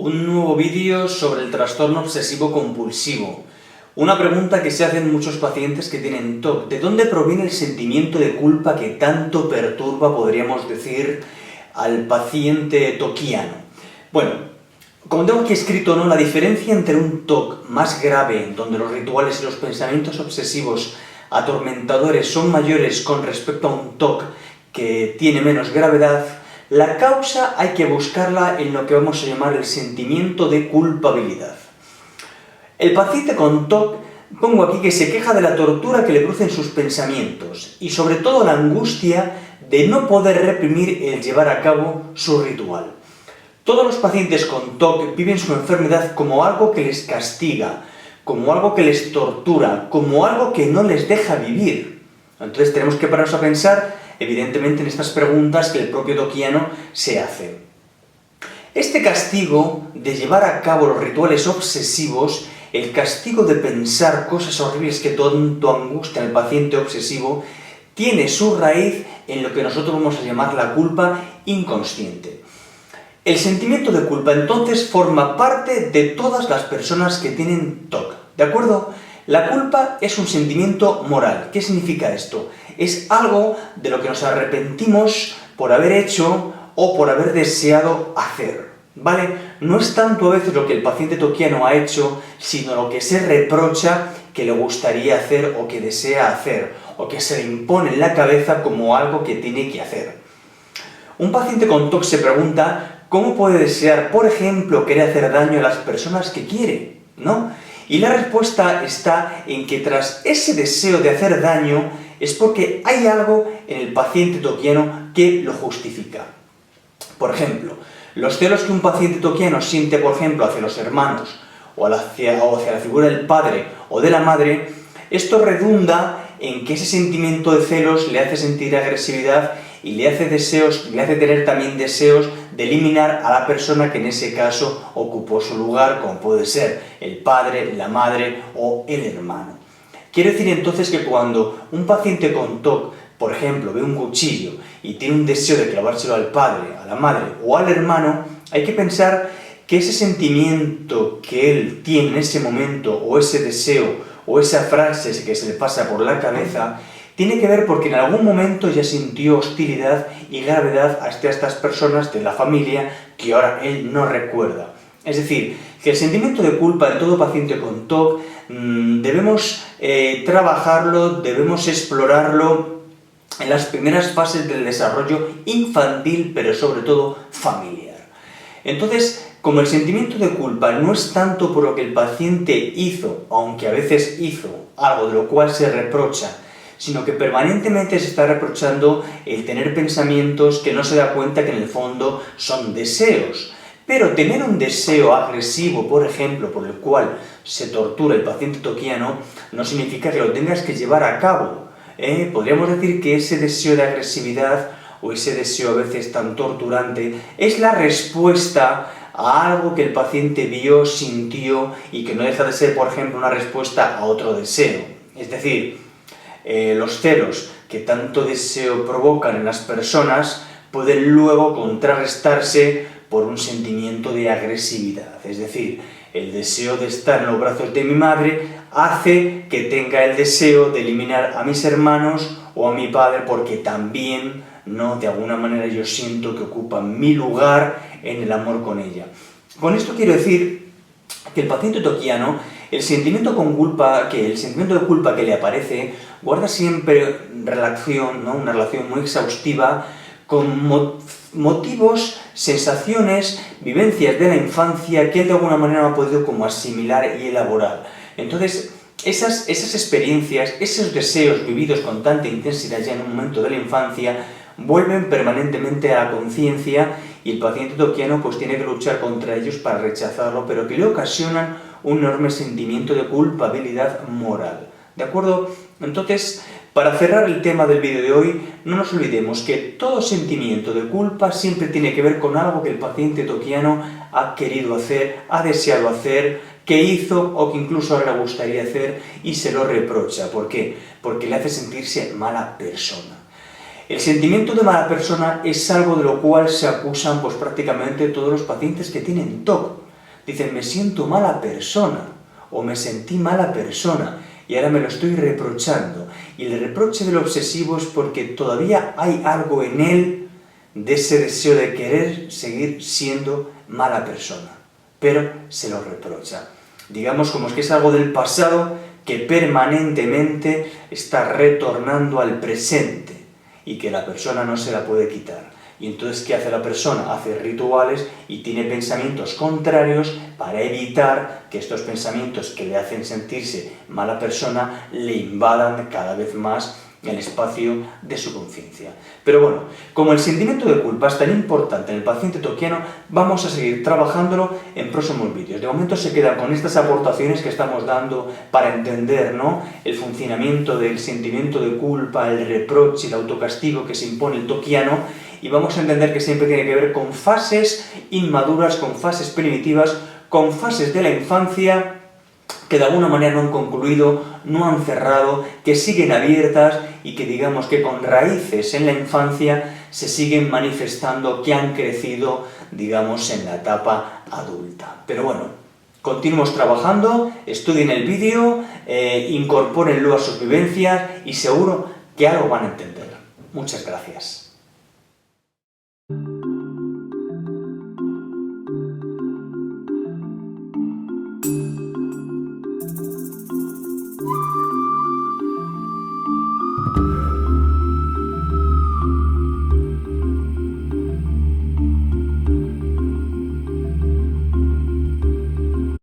un nuevo vídeo sobre el trastorno obsesivo compulsivo. Una pregunta que se hacen muchos pacientes que tienen TOC. ¿De dónde proviene el sentimiento de culpa que tanto perturba, podríamos decir, al paciente toquiano? Bueno, como tengo aquí escrito, ¿no?, la diferencia entre un TOC más grave, donde los rituales y los pensamientos obsesivos atormentadores son mayores con respecto a un TOC que tiene menos gravedad, la causa hay que buscarla en lo que vamos a llamar el sentimiento de culpabilidad. El paciente con TOC, pongo aquí que se queja de la tortura que le producen sus pensamientos y sobre todo la angustia de no poder reprimir el llevar a cabo su ritual. Todos los pacientes con TOC viven su enfermedad como algo que les castiga, como algo que les tortura, como algo que no les deja vivir. Entonces tenemos que pararnos a pensar, evidentemente, en estas preguntas que el propio toquiano se hace. Este castigo de llevar a cabo los rituales obsesivos, el castigo de pensar cosas horribles que tanto angustian al paciente obsesivo, tiene su raíz en lo que nosotros vamos a llamar la culpa inconsciente. El sentimiento de culpa, entonces, forma parte de todas las personas que tienen TOC, ¿de acuerdo? La culpa es un sentimiento moral. ¿Qué significa esto? Es algo de lo que nos arrepentimos por haber hecho o por haber deseado hacer, ¿vale? No es tanto a veces lo que el paciente toquiano ha hecho, sino lo que se reprocha que le gustaría hacer o que desea hacer, o que se le impone en la cabeza como algo que tiene que hacer. Un paciente con TOC se pregunta cómo puede desear, por ejemplo, querer hacer daño a las personas que quiere, ¿no? Y la respuesta está en que tras ese deseo de hacer daño es porque hay algo en el paciente toquiano que lo justifica. Por ejemplo, los celos que un paciente toquiano siente, por ejemplo, hacia los hermanos o hacia la figura del padre o de la madre, esto redunda en que ese sentimiento de celos le hace sentir agresividad y le hace tener también deseos de eliminar a la persona que en ese caso ocupó su lugar, como puede ser el padre, la madre o el hermano. Quiere decir entonces que cuando un paciente con TOC, por ejemplo, ve un cuchillo y tiene un deseo de clavárselo al padre, a la madre o al hermano, hay que pensar que ese sentimiento que él tiene en ese momento, o ese deseo, o esa frase que se le pasa por la cabeza, tiene que ver porque en algún momento ya sintió hostilidad y gravedad hacia estas personas de la familia que ahora él no recuerda. Es decir, que el sentimiento de culpa de todo paciente con TOC debemos trabajarlo, debemos explorarlo en las primeras fases del desarrollo infantil, pero sobre todo familiar. Entonces, como el sentimiento de culpa no es tanto por lo que el paciente hizo, aunque a veces hizo algo de lo cual se reprocha, sino que permanentemente se está reprochando el tener pensamientos que no se da cuenta que en el fondo son deseos. Pero tener un deseo agresivo, por ejemplo, por el cual se tortura el paciente toquiano, no significa que lo tengas que llevar a cabo. Podríamos decir que ese deseo de agresividad, o ese deseo a veces tan torturante, es la respuesta a algo que el paciente vio, sintió, y que no deja de ser, por ejemplo, una respuesta a otro deseo. Es decir, los celos que tanto deseo provocan en las personas pueden luego contrarrestarse por un sentimiento de agresividad. Es decir, el deseo de estar en los brazos de mi madre hace que tenga el deseo de eliminar a mis hermanos o a mi padre porque también, ¿no?, de alguna manera yo siento que ocupan mi lugar en el amor con ella. Con esto quiero decir que el paciente toquiano, el sentimiento de culpa que le aparece, guarda siempre relación, ¿no?, una relación muy exhaustiva con motivos, sensaciones, vivencias de la infancia que él de alguna manera no ha podido como asimilar y elaborar. Entonces, esas experiencias, esos deseos vividos con tanta intensidad ya en un momento de la infancia, vuelven permanentemente a la conciencia y el paciente toquiano pues tiene que luchar contra ellos para rechazarlo, pero que le ocasionan un enorme sentimiento de culpabilidad moral. ¿De acuerdo? Entonces, para cerrar el tema del vídeo de hoy, no nos olvidemos que todo sentimiento de culpa siempre tiene que ver con algo que el paciente toquiano ha querido hacer, ha deseado hacer, que hizo o que incluso ahora le gustaría hacer y se lo reprocha. ¿Por qué? Porque le hace sentirse mala persona. El sentimiento de mala persona es algo de lo cual se acusan pues prácticamente todos los pacientes que tienen TOC. Dicen, me siento mala persona, o me sentí mala persona, y ahora me lo estoy reprochando. Y el reproche del obsesivo es porque todavía hay algo en él de ese deseo de querer seguir siendo mala persona, pero se lo reprocha. Digamos como es que es algo del pasado que permanentemente está retornando al presente y que la persona no se la puede quitar. Y entonces, ¿qué hace la persona? Hace rituales y tiene pensamientos contrarios para evitar que estos pensamientos que le hacen sentirse mala persona le invadan cada vez más el espacio de su conciencia. Pero bueno, como el sentimiento de culpa es tan importante en el paciente tokiano, vamos a seguir trabajándolo en próximos vídeos. De momento se quedan con estas aportaciones que estamos dando para entender, ¿no?, el funcionamiento del sentimiento de culpa, el reproche, el autocastigo que se impone el tokiano, y vamos a entender que siempre tiene que ver con fases inmaduras, con fases primitivas, con fases de la infancia que de alguna manera no han concluido, no han cerrado, que siguen abiertas y que digamos que con raíces en la infancia se siguen manifestando, que han crecido, digamos, en la etapa adulta. Pero bueno, continuemos trabajando, estudien el vídeo, incorpórenlo a sus vivencias y seguro que algo van a entender. Muchas gracias.